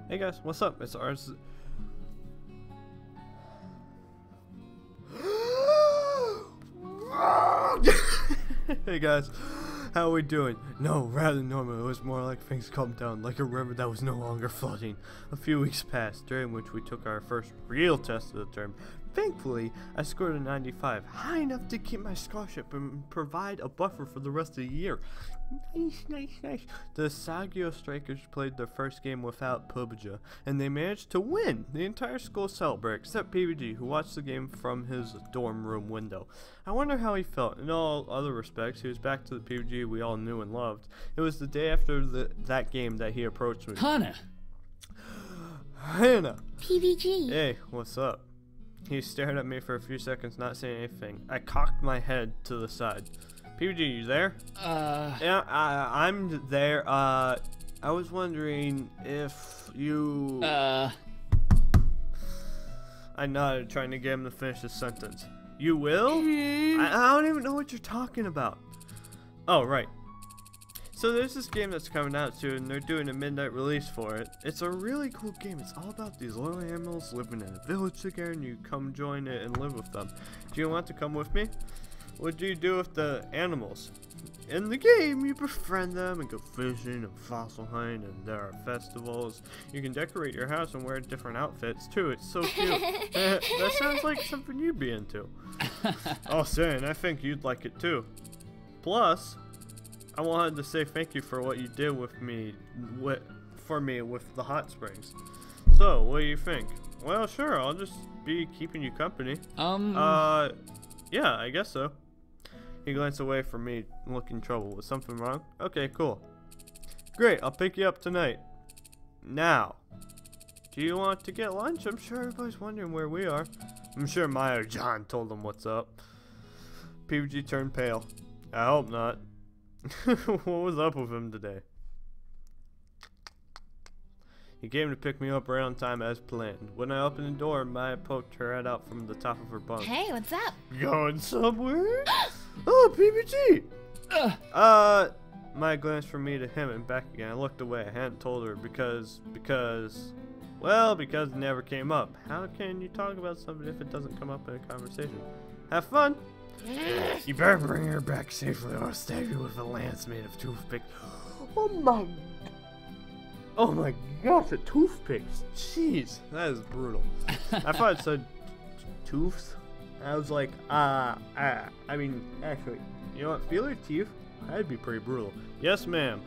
Hey guys, what's up? It's ours. Hey guys, how are we doing? No, rather normal. It was more like things calmed down, like a river that was no longer flooding. A few weeks passed, during which we took our first real test of the term. Thankfully, I scored a 95, high enough to keep my scholarship and provide a buffer for the rest of the year. Nice. The Asagao strikers played their first game without PUBG, and they managed to win. The entire school celebrated, except PBG, who watched the game from his dorm room window. I wonder how he felt. In all other respects, he was back to the PBG we all knew and loved. It was the day after that game that he approached me. Hannah! PBG. Hey, what's up? He stared at me for a few seconds, not saying anything. I cocked my head to the side. PBG, you there? Yeah, I'm there. I was wondering if you... I nodded, trying to get him to finish his sentence. You will? I don't even know what you're talking about. Oh, right. So there's this game that's coming out soon, and they're doing a midnight release for it. It's a really cool game. It's all about these little animals living in a village together, and you come join it and live with them. Do you want to come with me? What do you do with the animals? In the game, you befriend them and go fishing and fossil hunting, and there are festivals. You can decorate your house and wear different outfits too. It's so cute. That sounds like something you'd be into. Oh, Sam, I think you'd like it too. Plus, I wanted to say thank you for what you did with me, for me with the hot springs. So, what do you think? Well, sure, I'll just be keeping you company. Yeah, I guess so. He glanced away from me, looking troubled. Was something wrong? Okay, cool. Great, I'll pick you up tonight. Now, do you want to get lunch? I'm sure everybody's wondering where we are. I'm sure Maya or John told them what's up. PBG turned pale. I hope not. What was up with him today? He came to pick me up right on time as planned. When I opened the door, Maya poked her head out from the top of her bunk. Hey, what's up? Going somewhere? Oh, PBG! Maya glanced from me to him and back again. I looked away. I hadn't told her because it never came up. How can you talk about something if it doesn't come up in a conversation? Have fun! You better bring her back safely or I'll stab you with a lance made of toothpicks. Oh my gosh, a toothpick. Jeez, that is brutal. I thought it said tooths. I was like, I mean, actually, you know what, feel your teeth? That'd be pretty brutal. Yes, ma'am.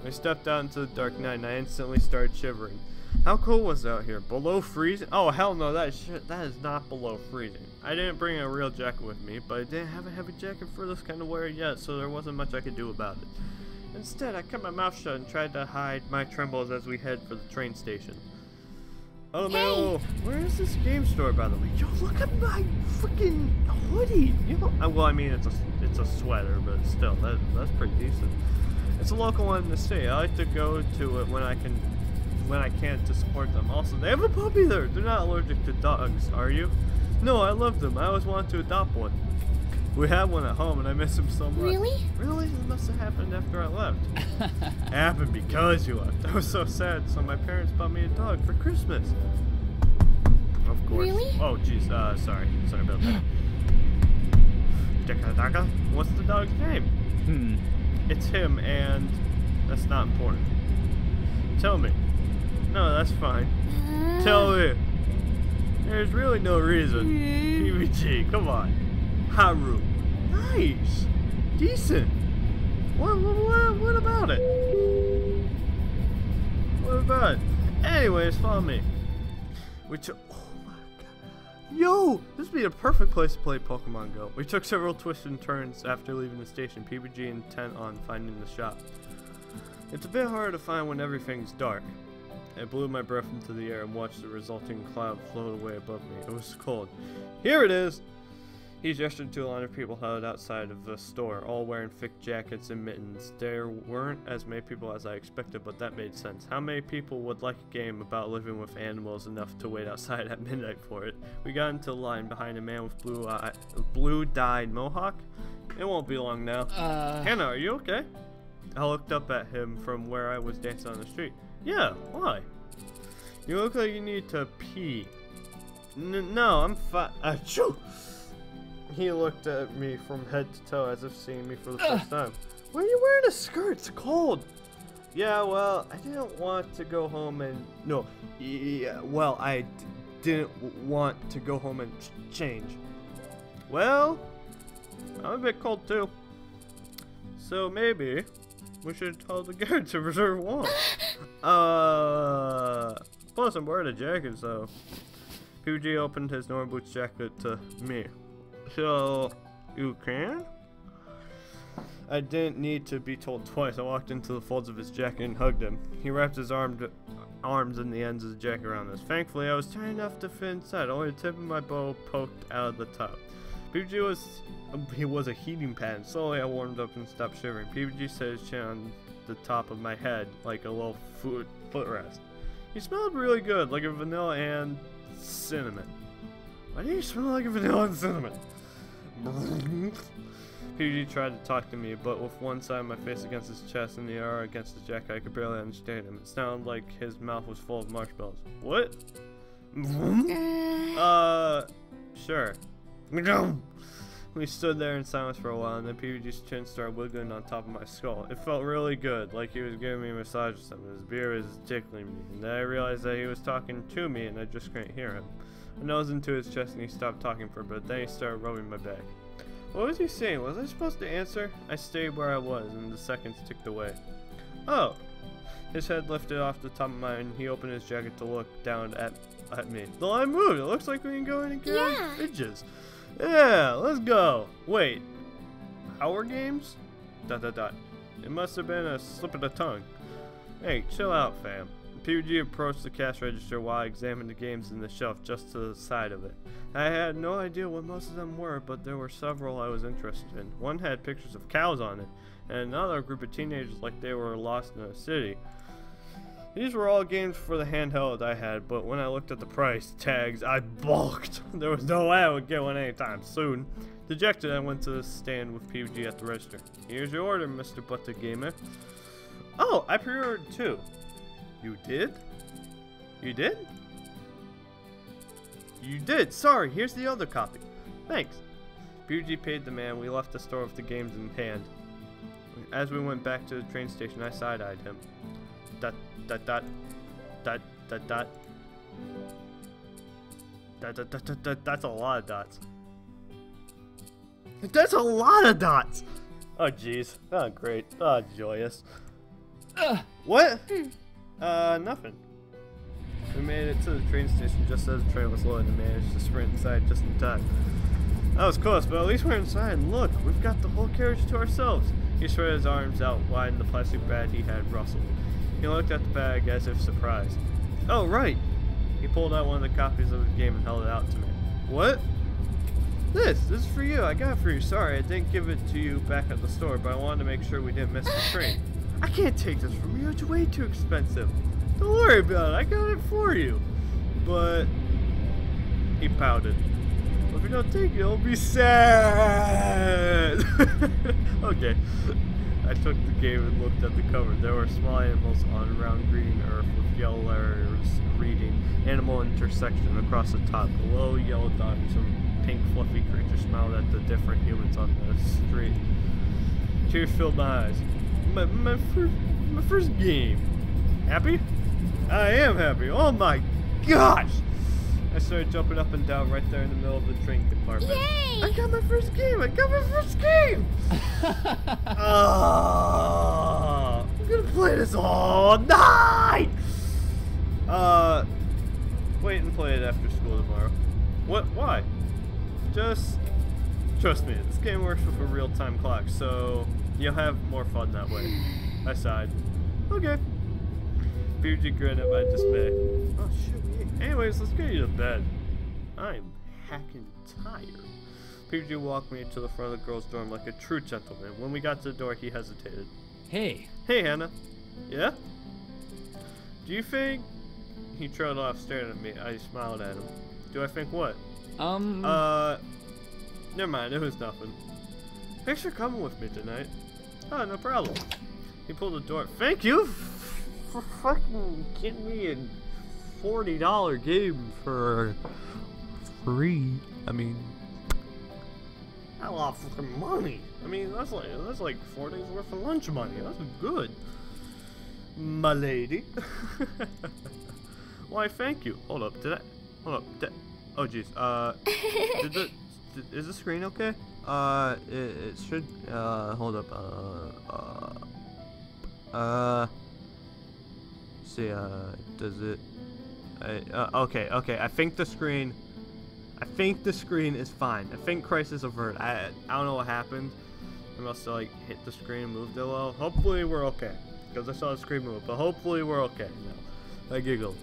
I stepped out into the dark night and I instantly started shivering. How cold was it out here? Below freezing? Oh, hell no, that is not below freezing. I didn't bring a real jacket with me, but I didn't have a heavy jacket for this kind of weather yet, so there wasn't much I could do about it. Instead, I kept my mouth shut and tried to hide my trembles as we head for the train station. Oh no, where is this game store, by the way? Yo, look at my freaking hoodie. You know, well, I mean, it's a sweater, but still, that's pretty decent. It's a local one in the city. I like to go to it when I can to support them. Also, they have a puppy there. They're not allergic to dogs, are you? No, I love them. I always wanted to adopt one. We have one at home and I miss him so much. Really? Really? It must have happened after I left. It happened because you left. I was so sad, so my parents bought me a dog for Christmas. Of course. Really? Oh, jeez. Sorry about that. Daka? What's the dog's name? It's him, and that's not important. Tell me. No, that's fine. Tell me. There's really no reason. PBG, come on. Haru. Nice. Decent. What about it? What about it? Anyways, follow me. Oh my god. Yo, this would be a perfect place to play Pokemon Go. We took several twists and turns after leaving the station, PBG intent on finding the shop. It's a bit hard to find when everything's dark. I blew my breath into the air and watched the resulting cloud float away above me. It was cold. Here it is! He gestured to a line of people huddled outside of the store, all wearing thick jackets and mittens. There weren't as many people as I expected, but that made sense. How many people would like a game about living with animals enough to wait outside at midnight for it? We got into the line behind a man with blue-dyed mohawk. It won't be long now. Hannah, are you okay? I looked up at him from where I was dancing on the street. Yeah, why? You look like you need to pee. No, I'm fine. Achoo! He looked at me from head to toe as if seeing me for the first time. Why are you wearing a skirt? It's cold. Yeah, well, I didn't want to go home and... No, yeah, well, I didn't want to go home and change. Well, I'm a bit cold too. So maybe we should tell the guard to reserve one. Plus I'm wearing a jacket, so... PG opened his Norman Boots jacket to me. So, you can? I didn't need to be told twice. I walked into the folds of his jacket and hugged him. He wrapped his arms and the ends of the jacket around us. Thankfully, I was tiny enough to fit inside. Only the tip of my bow poked out of the top. PG was a heating pad. Slowly, I warmed up and stopped shivering. PG set his chin on the top of my head like a little footrest. He smelled really good, like a vanilla and cinnamon. Why do you smell like a vanilla and cinnamon? PG tried to talk to me, but with one side of my face against his chest and the other against his jacket, I could barely understand him. It sounded like his mouth was full of marshmallows. What? Sure. We stood there in silence for a while, and then PG's chin started wiggling on top of my skull. It felt really good, like he was giving me a massage or something. His beard was tickling me, and then I realized that he was talking to me, and I just couldn't hear him. I nosed into his chest, and he stopped talking for a bit. Then he started rubbing my back. What was he saying? Was I supposed to answer? I stayed where I was, and the seconds ticked away. Oh! His head lifted off the top of mine, and he opened his jacket to look down at me. The line moved! It looks like we can go in and get our fidgets. Yeah, let's go! Wait. Power games? ... It must have been a slip of the tongue. Hey, chill out, fam. PG approached the cash register while I examined the games in the shelf just to the side of it. I had no idea what most of them were, but there were several I was interested in. One had pictures of cows on it, and another a group of teenagers like they were lost in a city. These were all games for the handheld I had, but when I looked at the price tags, I balked. There was no way I would get one anytime soon. Dejected, I went to the stand with PG at the register. Here's your order, Mr. Butter Gamer. Oh, I pre-ordered too. You did? You did? You did! Sorry, here's the other copy. Thanks. PG paid the man. We left the store with the games in hand. As we went back to the train station, I side-eyed him. ... That's a lot of dots. That's a lot of dots! Oh, jeez. Oh, great. Oh, joyous. What? Nothing. We made it to the train station just as the train was loading and managed to sprint inside just in time. That was close, but at least we're inside. Look, we've got the whole carriage to ourselves. He spread his arms out wide and the plastic bag he had rustled. He looked at the bag as if surprised. Oh, right! He pulled out one of the copies of the game and held it out to me. What? This is for you. I got it for you. Sorry, I didn't give it to you back at the store, but I wanted to make sure we didn't miss the train. I can't take this from you. It's way too expensive. Don't worry about it. I got it for you. But... He pouted. Well, if you don't take it, it'll be sad. Okay. I took the game and looked at the cover. There were small animals on round green earth with yellow letters reading animal intersection across the top. A little yellow dot and some pink fluffy creature smiled at the different humans on the street. Tears filled my eyes. My first game. Happy? I am happy. Oh my gosh! I started jumping up and down right there in the middle of the train compartment. Yay! I got my first game! I got my first game! I'm gonna play this all night! Wait and play it after school tomorrow. What? Why? Just trust me, this game works with a real-time clock, so you'll have more fun that way. I sighed. Okay. PG grinned at my dismay. Oh shit. Anyways, let's get you to bed. I'm hacking tired. PG walked me to the front of the girls' dorm like a true gentleman. When we got to the door, he hesitated. Hey. Hey, Hannah. Yeah? Do you think... He trailed off, staring at me. I smiled at him. Do I think what? Never mind, it was nothing. Thanks for coming with me tonight. Oh, no problem. He pulled the door. Thank you for fucking getting me a $40 game for free. I mean, a lot of fucking money. I mean, that's like 4 days worth of lunch money. That's good, my lady. Why, thank you. Hold up, oh jeez. Is the screen okay? It should. Hold up. See. Does it? Okay. I think the screen is fine. I think crisis averted. I don't know what happened. I must have like hit the screen and moved it a little. Hopefully we're okay, because I saw the screen move. But hopefully we're okay now. I giggled.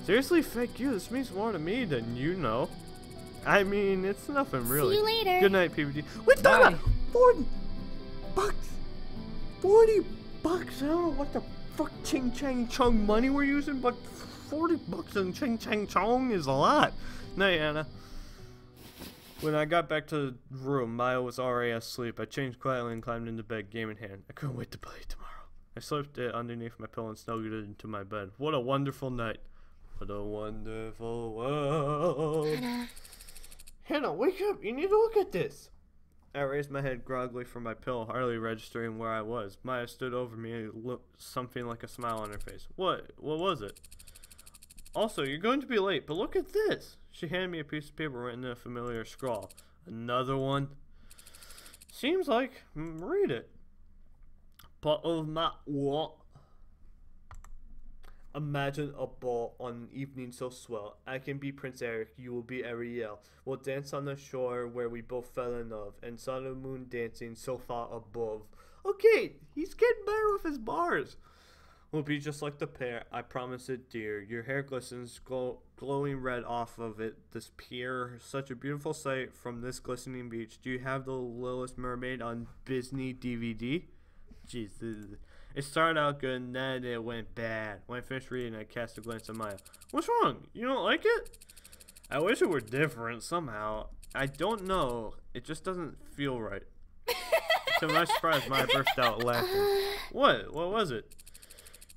Seriously, thank you. This means more to me than you know. I mean, it's nothing really. See you later. Good night, PBD. Wait, Donna! $40! $40! I don't know what the fuck ching chang chong money we're using, but $40 in ching chang chong is a lot. Night, Anna. When I got back to the room, Maya was already asleep. I changed quietly and climbed into bed, game in hand. I couldn't wait to play tomorrow. I slipped it underneath my pillow and snuggled it into my bed. What a wonderful night. What a wonderful world. Hannah, wake up! You need to look at this! I raised my head groggily from my pillow, hardly registering where I was. Maya stood over me and looked something like a smile on her face. What was it? Also, you're going to be late, but look at this! She handed me a piece of paper written in a familiar scrawl. Another one? Seems like. Read it. But of my what? Imagine a ball on an evening so swell. I can be Prince Eric, you will be Ariel. We'll dance on the shore where we both fell in love, and saw the moon dancing so far above. Okay, he's getting better with his bars. We'll be just like the pair, I promise it, dear. Your hair glistens, glowing red off of it. This pier, such a beautiful sight from this glistening beach. Do you have the Littlest Mermaid on Disney DVD? Jeez, it started out good and then it went bad. When I finished reading, I cast a glance at Maya. What's wrong? You don't like it? I wish it were different somehow. I don't know. It just doesn't feel right. To my surprise, Maya burst out laughing. What? What was it?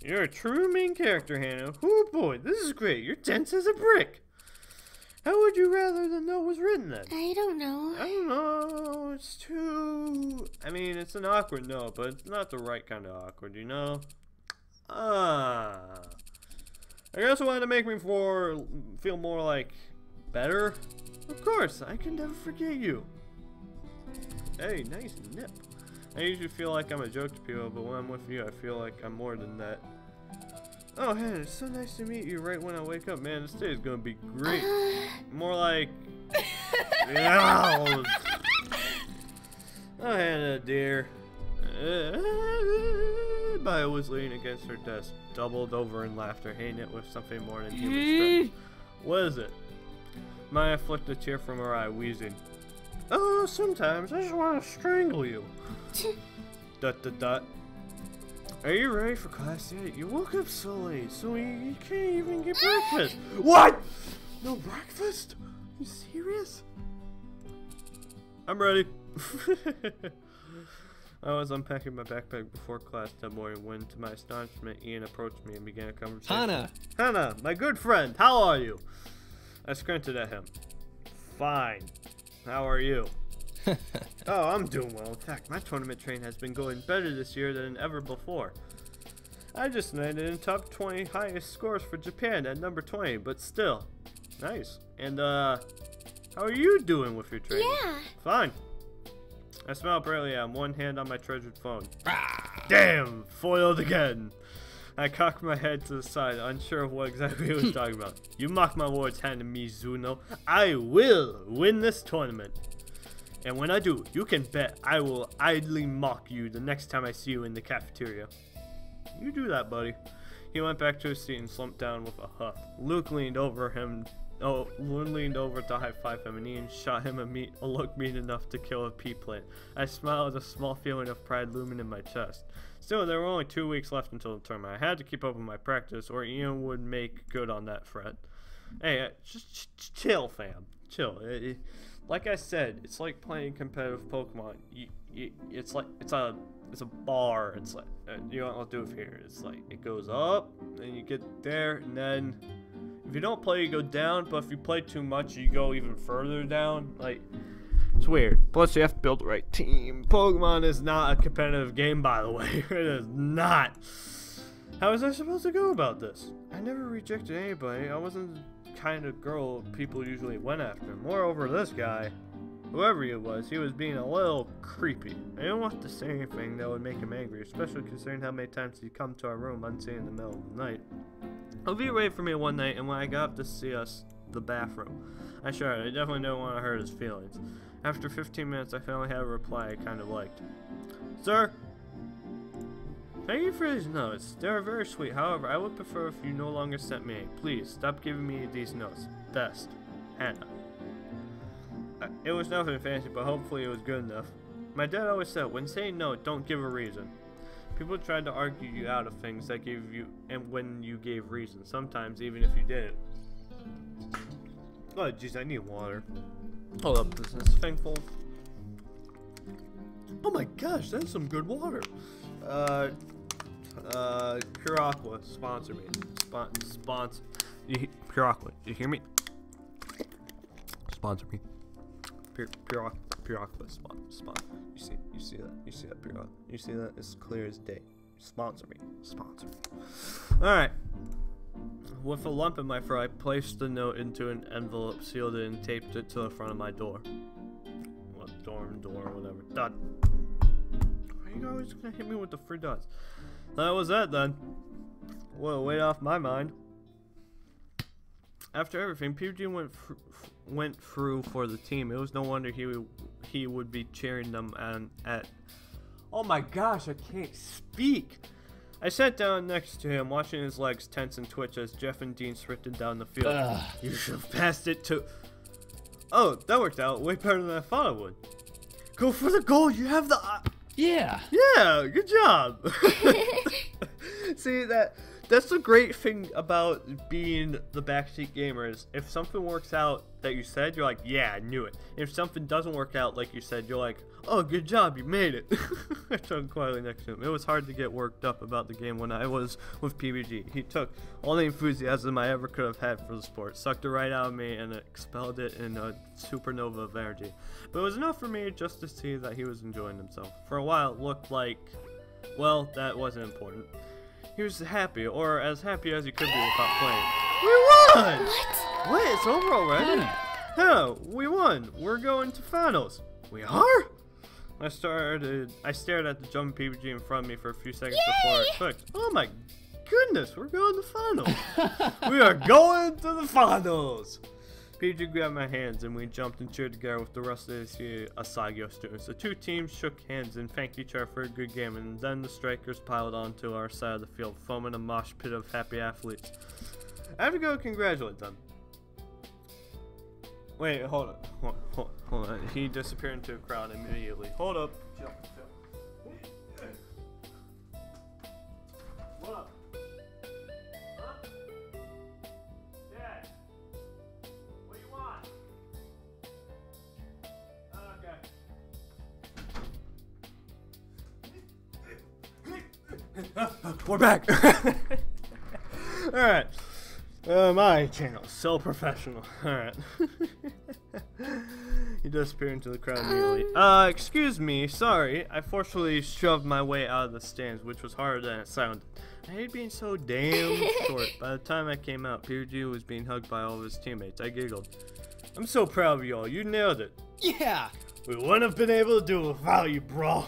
You're a true main character, Hannah. Oh boy, this is great. You're dense as a brick. How would you rather the note was written then? I don't know. I don't know. It's too... I mean, it's an awkward note, but it's not the right kind of awkward, you know? I guess it wanted to make me feel more like better. Of course, I can never forget you. Hey, nice nip. I usually feel like I'm a joke to people, but when I'm with you, I feel like I'm more than that. Oh, Hannah, it's so nice to meet you right when I wake up. Man, this day is gonna be great. More like... Oh, Hannah, dear. Maya was leaning against her desk, doubled over in laughter, hating it with something more than human strength. What is it? Maya flicked a tear from her eye, wheezing. Oh, sometimes I just want to strangle you. ... Are you ready for class yet? You woke up so late, so you can't even get breakfast. What? No breakfast? Are you serious? I'm ready. I was unpacking my backpack before class that morning when, to my astonishment, Ian approached me and began a conversation. Hannah, my good friend, how are you? I squinted at him. Fine. How are you? Oh, I'm doing well. In fact, my tournament train has been going better this year than ever before. I just landed in top 20 highest scores for Japan at number 20, but still. Nice. And, how are you doing with your training? Yeah. Fine. I smiled brightly at him, one hand on my treasured phone. Damn! Foiled again! I cocked my head to the side, unsure of what exactly he was talking about. You mock my words, Hannah Mizuno. I will win this tournament. And when I do, you can bet I will idly mock you the next time I see you in the cafeteria. You do that, buddy. He went back to his seat and slumped down with a huff. Luke leaned over to high-five him, and Ian shot him a look mean enough to kill a pea plant. I smiled, a small feeling of pride looming in my chest. Still, there were only 2 weeks left until the tournament. I had to keep up with my practice, or Ian would make good on that threat. Hey, just chill, fam. Chill. Like I said, it's like playing competitive Pokemon. It's a bar. It's like you know what I'll do with here. It's like it goes up, and you get there, and then If you don't play, you go down, but if you play too much, you go even further down. Like, it's weird. Plus, you have to build the right team. Pokemon is not a competitive game, by the way. It is not. How was I supposed to go about this? I never rejected anybody. I wasn't the kind of girl people usually went after. Moreover, this guy, whoever he was being a little creepy. I didn't want to say anything that would make him angry, especially considering how many times he'd come to our room unseen in the middle of the night. He waited for me one night, and when I got up to see us, the bathroom, I shouted. I definitely didn't want to hurt his feelings. After 15 minutes, I finally had a reply I kind of liked. Sir, thank you for these notes. They are very sweet. However, I would prefer if you no longer sent me. Please, stop giving me these notes. Best, Hannah. It was nothing fancy, but hopefully it was good enough. My dad always said, when saying no, don't give a reason. People tried to argue you out of things that gave you, and when you gave reasons, sometimes even if you didn't. Oh jeez, I need water. Hold up, is this thing full? Oh my gosh, that's some good water. Pure Aqua, sponsor me. Sponsor. Pure Aqua, you hear me? Sponsor me. Pure Aqua, sponsor. You see that Pure Aqua? You see that? It's clear as day. Sponsor me. Alright. With a lump in my throat, I placed the note into an envelope, sealed it, and taped it to the front of my door. What, door, whatever. Done. Why are you always gonna hit me with the 3 dots? That was that then. Well, weight off my mind. After everything, PG went through for the team. It was no wonder he would be cheering them at. Oh my gosh, I can't speak. I sat down next to him, watching his legs tense and twitch as Jeff and Dean sprinted down the field. You should have passed it to. Oh, that worked out way better than I thought it would. Go for the goal. You have the. Yeah. Yeah. Good job. See that's the great thing about being the backseat gamer is if something works out that you said, you're like, yeah, I knew it. If something doesn't work out like you said, you're like, oh, good job, you made it. I stood quietly next to him. It was hard to get worked up about the game when I was with PBG. He took all the enthusiasm I ever could have had for the sport, sucked it right out of me, and expelled it in a supernova of energy. But it was enough for me just to see that he was enjoying himself. For a while, it looked like, well, that wasn't important. He was happy, or as happy as he could be without playing. We won! What? It's over already? No, we won. We're going to finals. We are? I stared at the jumping PBG in front of me for a few seconds before it clicked. Oh my goodness, we're going to finals. We are going to the finals. PBG grabbed my hands and we jumped and cheered together with the rest of the Asagao students. The 2 teams shook hands and thanked each other for a good game, and then the strikers piled onto our side of the field, forming a mosh pit of happy athletes. I have to go congratulate them. Wait, hold on. He disappeared into a crowd immediately. Hold up. What up? Huh? Dad. What do you want? Okay. We're back. Alright. My channel, so professional. Alright. He disappeared into the crowd immediately. Excuse me, sorry. I forcefully shoved my way out of the stands, which was harder than it sounded. I hate being so damn short. By the time I came out, PG was being hugged by all of his teammates. I giggled. I'm so proud of y'all. You nailed it. Yeah. We wouldn't have been able to do it without you, bro.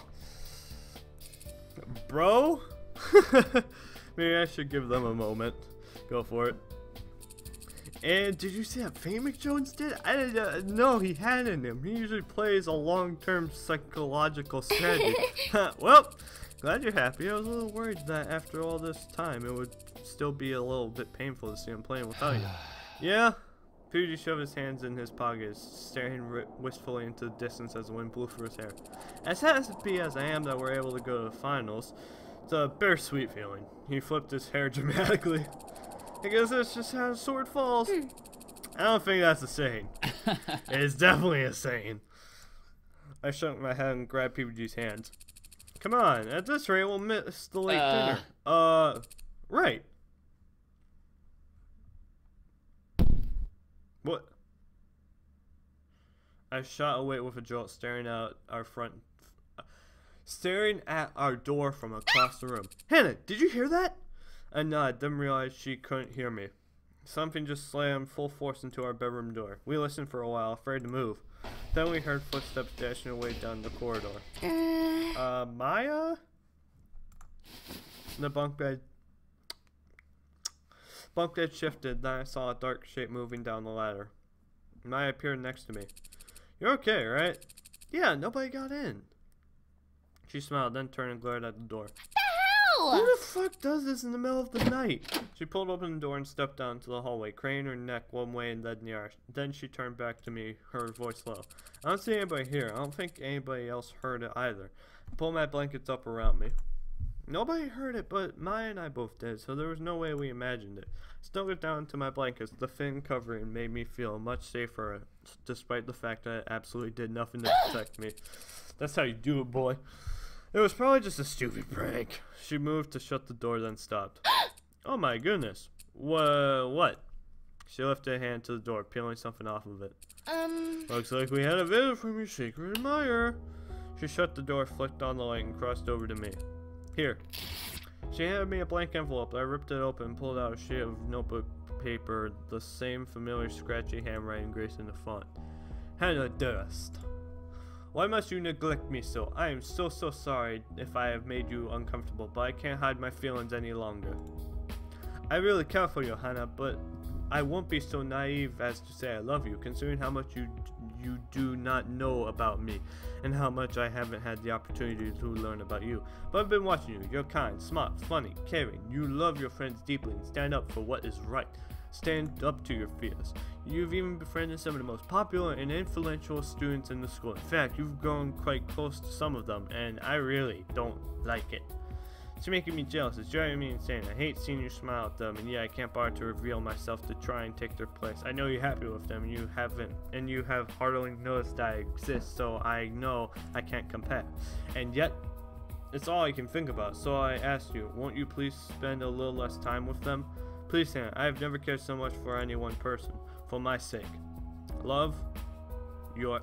Bro? Maybe I should give them a moment. Go for it. And did you see that Famous Jones did? I didn't know he had in him. He usually plays a long-term psychological strategy. Well, glad you're happy. I was a little worried that after all this time, it would still be a little bit painful to see him playing without you. Yeah? Fuji shoved his hands in his pockets, staring wistfully into the distance as the wind blew through his hair. As happy as I am that we're able to go to the finals, it's a bittersweet feeling. He flipped his hair dramatically. I guess that's just how a sword falls. I don't think that's a saying. It is definitely a saying. I shook my head and grabbed PBG's hands. Come on, at this rate we'll miss the late dinner. Right. What? I shot away with a jolt, staring at our door from across the room. Hannah, did you hear that? I nodded, then realized she couldn't hear me. Something just slammed full force into our bedroom door. We listened for a while, afraid to move. Then we heard footsteps dashing away down the corridor. Maya? The bunk bed shifted, then I saw a dark shape moving down the ladder. Maya appeared next to me. You're okay, right? Yeah, nobody got in. She smiled, then turned and glared at the door. Who the fuck does this in the middle of the night? She pulled open the door and stepped down to the hallway, craning her neck one way and then the other. Then she turned back to me, her voice low. I don't see anybody here. I don't think anybody else heard it either. I pulled my blankets up around me. Nobody heard it, but Maya and I both did, so there was no way we imagined it. Snuggled down into my blankets, the thin covering made me feel much safer, despite the fact that it absolutely did nothing to protect me. That's how you do it, boy. It was probably just a stupid prank. She moved to shut the door, then stopped. Oh my goodness. What? She lifted a hand to the door, peeling something off of it. Looks like we had a visit from your secret admirer. She shut the door, flicked on the light, and crossed over to me. Here. She handed me a blank envelope. I ripped it open and pulled out a sheet of notebook paper, the same familiar scratchy handwriting gracing the font. Hannah Durst. Why must you neglect me so? I am so sorry if I have made you uncomfortable, but I can't hide my feelings any longer. I really care for you, Hannah, but I won't be so naive as to say I love you, considering how much you do not know about me, and how much I haven't had the opportunity to learn about you. But I've been watching you. You're kind, smart, funny, caring. You love your friends deeply and stand up for what is right. Stand up to your fears. You've even befriended some of the most popular and influential students in the school. In fact, you've grown quite close to some of them, and I really don't like it. It's making me jealous. It's driving me insane. I hate seeing you smile at them, and yeah, I can't bother to reveal myself to try and take their place. I know you're happy with them, and you have hardly noticed I exist, so I know I can't compare. And yet, it's all I can think about. So I asked you, won't you please spend a little less time with them? Please, Hannah, I have never cared so much for any one person. For my sake. Love, your...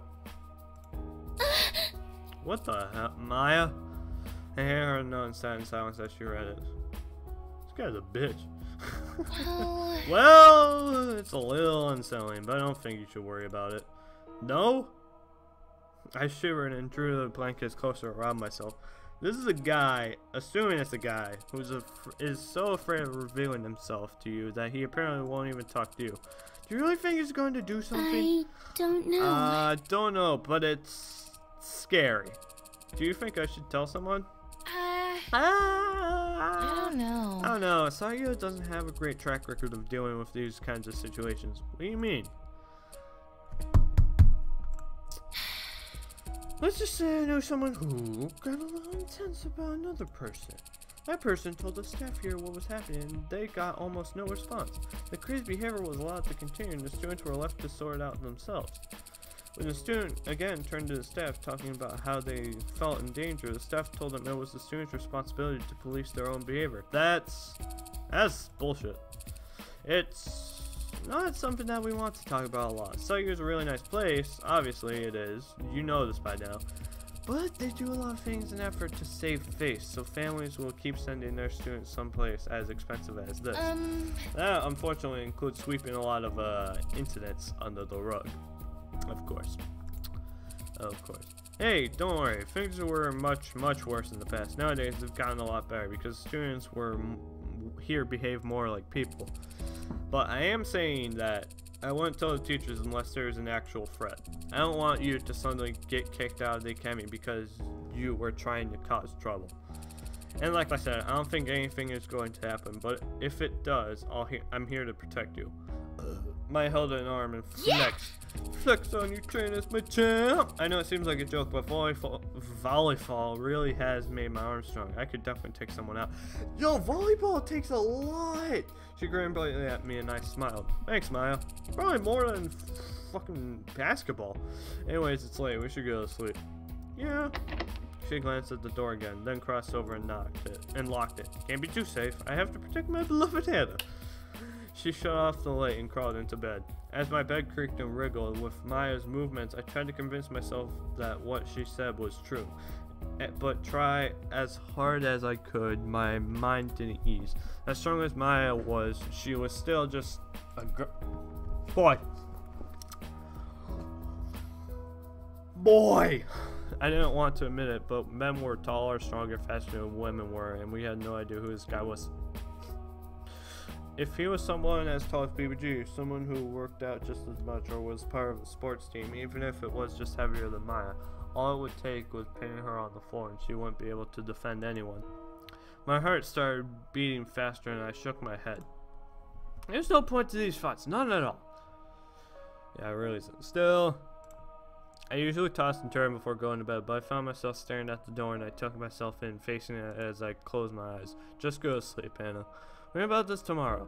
What the hell? Maya? I hear her nod and sat in silence as she read it. This guy's a bitch. Well, it's a little unsettling, but I don't think you should worry about it. No? I shivered and drew the blankets closer around myself. This is a guy, assuming it's a guy, who is so afraid of revealing himself to you that he apparently won't even talk to you. Do you really think he's going to do something? I don't know. Don't know, but it's scary. Do you think I should tell someone? I don't know. I don't know. Asagao doesn't have a great track record of dealing with these kinds of situations. What do you mean? Let's just say I know someone who got a little intense about another person. That person told the staff here what was happening, and they got almost no response. The crazy behavior was allowed to continue, and the students were left to sort it out themselves. When the student again turned to the staff talking about how they felt in danger, the staff told them it was the student's responsibility to police their own behavior. That's bullshit. It's not something that we want to talk about a lot. Asagao is a really nice place, obviously it is. You know this by now. But they do a lot of things in an effort to save face, so families will keep sending their students someplace as expensive as this. That unfortunately includes sweeping a lot of incidents under the rug. Of course. Hey, don't worry. Things were much worse in the past. Nowadays, they've gotten a lot better because students here behave more like people. But I am saying that I wouldn't tell the teachers unless there is an actual threat. I don't want you to suddenly get kicked out of the academy because you were trying to cause trouble. And like I said, I don't think anything is going to happen, but if it does, I'm here to protect you. Maya held an arm and flex on you, train as my champ. I know it seems like a joke, but volleyball really has made my arm strong. I could definitely take someone out. Yo, volleyball takes a lot. She grinned brightly at me and I smiled. Thanks, Maya. Probably more than fucking basketball. Anyways, it's late. We should go to sleep. Yeah. She glanced at the door again, then crossed over and locked it. Can't be too safe. I have to protect my beloved Hannah. She shut off the light and crawled into bed. As my bed creaked and wriggled with Maya's movements, I tried to convince myself that what she said was true. But try as hard as I could, my mind didn't ease. As strong as Maya was, she was still just a boy. I didn't want to admit it, but men were taller, stronger, faster than women were, and we had no idea who this guy was. If he was someone as tall as BBG, someone who worked out just as much or was part of a sports team, even if it was just heavier than Maya, all it would take was pinning her on the floor and she wouldn't be able to defend anyone. My heart started beating faster and I shook my head. There's no point to these fights, none at all. Yeah, it really isn't. Still, I usually tossed and turned before going to bed, but I found myself staring at the door and I took myself in, facing it as I closed my eyes. Just go to sleep, Hannah. Worry about this tomorrow.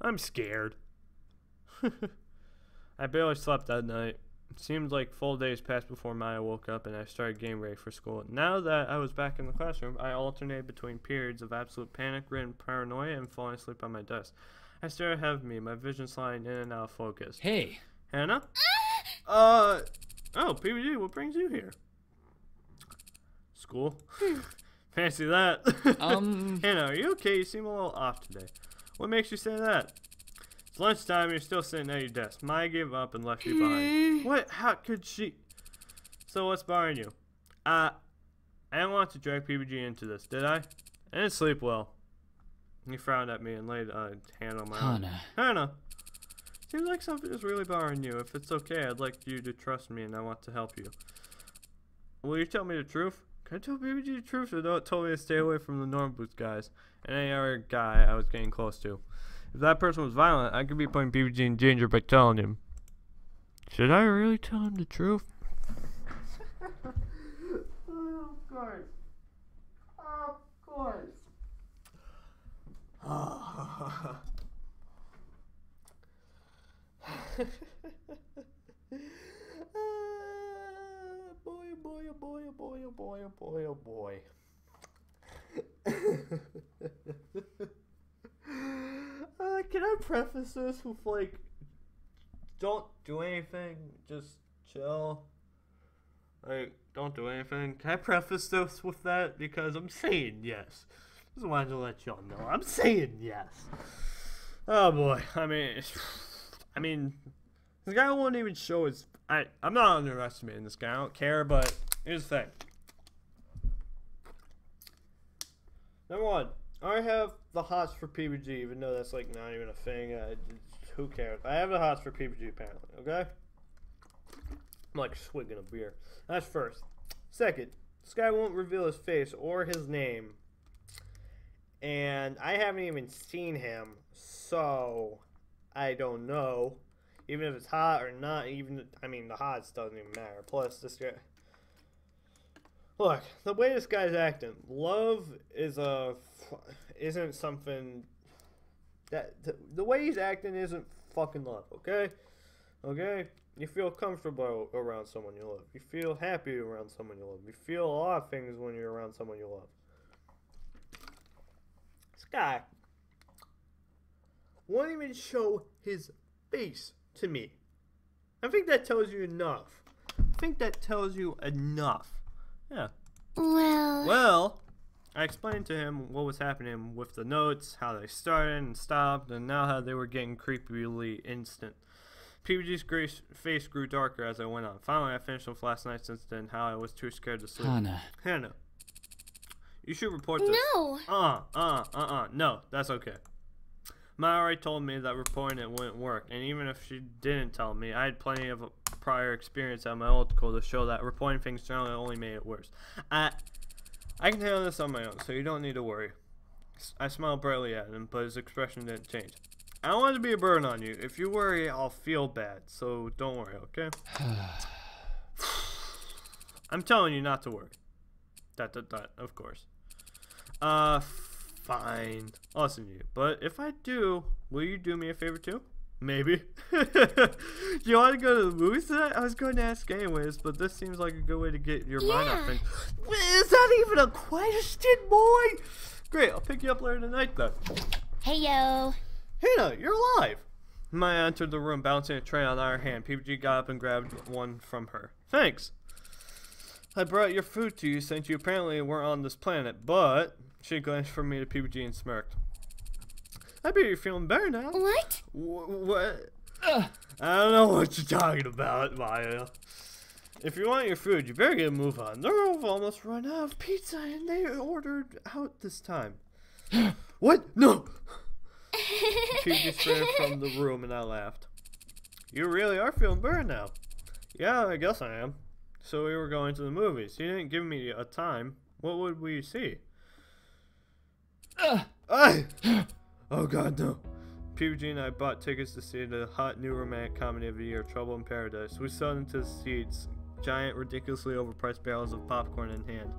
I'm scared. I barely slept that night. It seemed like full days passed before Maya woke up and I started getting ready for school. Now that I was back in the classroom, I alternated between periods of absolute panic-ridden paranoia and falling asleep on my desk. I stared ahead of me, my vision sliding in and out of focus. Hey! Hannah? Oh, PBG, what brings you here? School? Fancy that. Hannah, are you okay? You seem a little off today. What makes you say that? It's lunchtime and you're still sitting at your desk. Maya gave up and left you behind. What? How could she? So what's bothering you? I didn't want to drag PBG into this, did I? I didn't sleep well. He frowned at me and laid a hand on my arm. Hannah. Seems like something is really bothering you. If it's okay, I'd like you to trust me and I want to help you. Will you tell me the truth? Can I tell PBG the truth or don't tell me to stay away from the Norm Booth guys and any other guy I was getting close to? If that person was violent, I could be putting PBG in danger by telling him. Should I really tell him the truth? Of course. Of course. Boy. Can I preface this with like, don't do anything, just chill. Like, don't do anything. Can I preface this with that? Because I'm saying yes. Just wanted to let y'all know. I'm saying yes. Oh boy. I mean, this guy won't even show his. I'm not underestimating this guy. I don't care, but here's the thing. Number one, I have the hots for PBG, even though that's like not even a thing. Who cares? I have the hots for PBG apparently. Okay. I'm like swigging a beer. That's first. Second, this guy won't reveal his face or his name. And I haven't even seen him, so I don't know. Even if it's hot or not, the hots doesn't even matter. Plus, this guy. Look, the way this guy's acting, love isn't something that the way he's acting isn't fucking love. Okay. You feel comfortable around someone you love. You feel happy around someone you love. You feel a lot of things when you're around someone you love. This guy won't even show his face to me. I think that tells you enough. Yeah. Well, I explained to him what was happening with the notes, how they started and stopped, and now how they were getting creepily instant. PBG's face grew darker as I went on. Finally, I finished with last night's incident, how I was too scared to sleep. Hannah, you should report this. No. No, that's okay. Maya already told me that reporting it wouldn't work, and even if she didn't tell me, I had plenty of prior experience at my old school to show that reporting things generally only made it worse. I can handle this on my own, so you don't need to worry. I smiled brightly at him, but his expression didn't change. I don't want to be a burden on you. If you worry, I'll feel bad, so don't worry, okay? I'm telling you not to worry. Of course. Fine. I'll listen to you. But if I do, will you do me a favor too? Maybe. Do you want to go to the movies tonight? I was going to ask anyways, but this seems like a good way to get your mind off things. Is that even a question, boy? Great, I'll pick you up later tonight then. Hey yo. Hannah, you're alive! Maya entered the room, bouncing a tray on our hand. PBG got up and grabbed one from her. Thanks. I brought your food to you since you apparently weren't on this planet, but... She glanced from me to PBG and smirked. I bet you're feeling better now. What? What? I don't know what you're talking about, Maya. If you want your food, you better get a move on. They're almost run out of pizza and they ordered out this time. What? No! PBG sprang from the room and I laughed. You really are feeling better now. Yeah, I guess I am. So we were going to the movies. He didn't give me a time. What would we see? Oh god, no. PBG and I bought tickets to see the hot new romantic comedy of the year, Trouble in Paradise. We sat into the seats, giant, ridiculously overpriced barrels of popcorn in hand.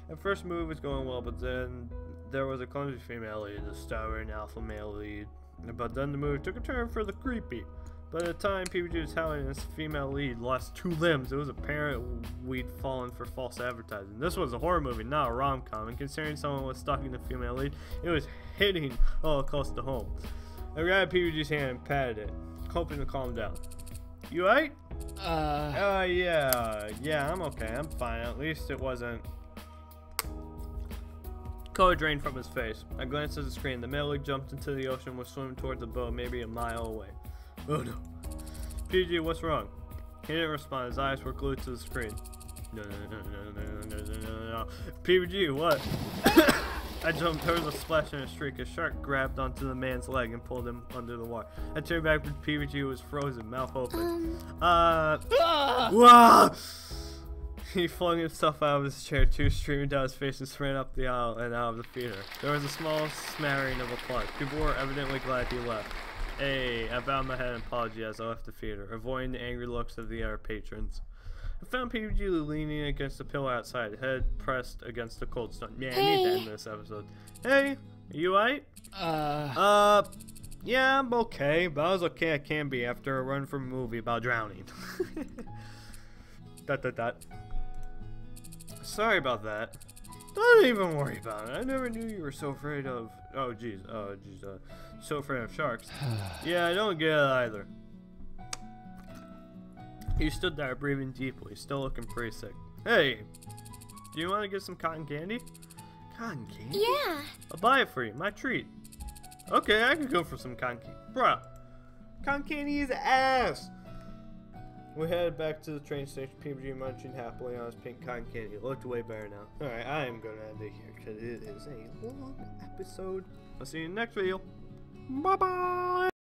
At first, the movie was going well, but then there was a clumsy female lead, the star and alpha male lead. But then the movie took a turn for the creepy. By the time PBG was telling this female lead lost 2 limbs, it was apparent we'd fallen for false advertising. This was a horror movie, not a rom-com, and considering someone was stalking the female lead, it was hitting close to home. I grabbed PBG's hand and patted it, hoping to calm down. You alright? Yeah, I'm okay, I'm fine. At least it wasn't... Color drained from his face. I glanced at the screen. The male lead jumped into the ocean and was swimming towards the boat, maybe a mile away. Oh no. PG, what's wrong? He didn't respond. His eyes were glued to the screen. No. PG, what? I jumped. There was a splash and a shriek. A shark grabbed onto the man's leg and pulled him under the water. I turned back, but PG was frozen, mouth open. Wah! He flung himself out of his chair, tears streaming down his face, and ran up the aisle and out of the theater. There was a small smattering of applause. People were evidently glad he left. Hey, I bowed my head in apology as I left the theater, avoiding the angry looks of the other patrons. I found PBG leaning against the pillar outside, head pressed against the cold stone. Yeah, I need to end this episode. Hey, are you alright? Yeah, I'm okay, but I was okay I can be after a run from a movie about drowning. Sorry about that. Don't even worry about it. I never knew you were so afraid of... Oh, jeez. So afraid of sharks. Yeah, I don't get it either. He stood there breathing deeply, still looking pretty sick. Hey, do you want to get some cotton candy? Cotton candy? Yeah. I'll buy it for you. My treat. Okay, I can go for some cotton candy. Bruh, cotton candy is ass. We headed back to the train station, PBG munching happily on his pink cotton candy. It looked way better now. Alright, I am going to end it here because it is a long episode. I'll see you in the next video. Bye-bye!